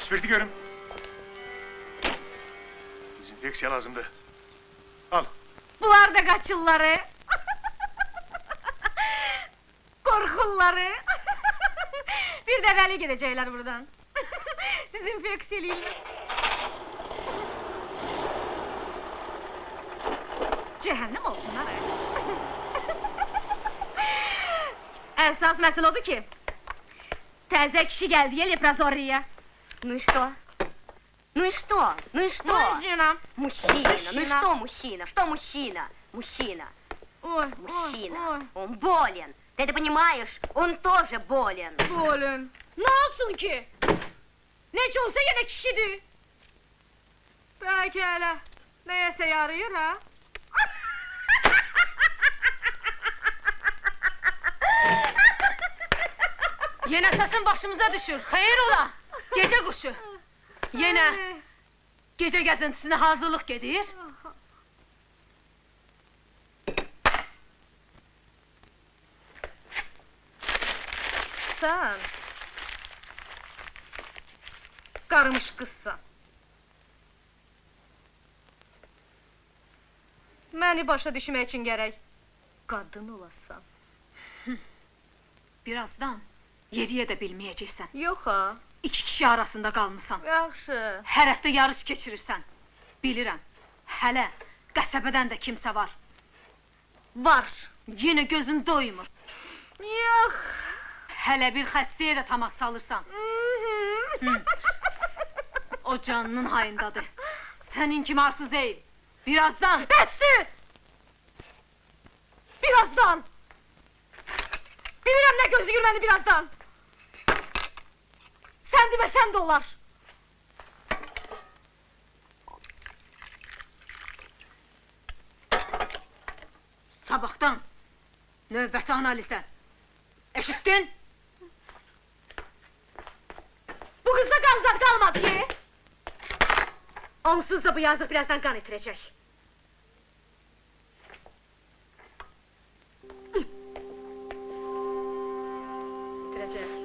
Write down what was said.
Spirti görün. Dezinfeksiya lazımdı. Al. Bunlar da kaçılları. Korkulları. Bir de veli gidecekler buradan. Dezinfeksiyeliyim. Cehennem olsunlar he. Esas mesele oldu ki... Təzə kişi geldi ya Leprozoriya. Ну и что? Ну и что? Ну и что? Мужчина. Мужчина. Ну и Мужчина. что мужчина? Что мужчина? Мужчина. Ой, Мужчина. ой, Он болен. Ты это понимаешь? Он тоже bolен. bolен. Ne olsun ki? Nece olsa yine kişidir. Belki hele neyse yarıyor ha? Yine sesin başımıza düşür, hayır ola! Gece kuşu! Yine gece gezintisine hazırlık gedir. Sen... Karmış kızsan. Məni başa düşmək için gerek kadın olasan. Birazdan yeriye de bilmeyeceksen. Yox ha, İki kişi arasında kalmışsan. yaxşı. Her hafta yarış geçirirsen. Bilirəm, hələ qəsəbədən də kimsə var. Var. Yine gözün doymur. Yox. Hələ bir xəstəyə də tamaq salırsan. O canının hayındadır. Senin kimi arsız değil. Birazdan. Bəsdir! Birazdan! Bilirəm nə gözləyir məni birazdan! Sən deməsən də olar! Sabahdan növbəti analizə. Eşitdin? Bu kızda kan zad kalmadı ki! Onsuz da bu yazık birazdan kan itirecek. İtirecek.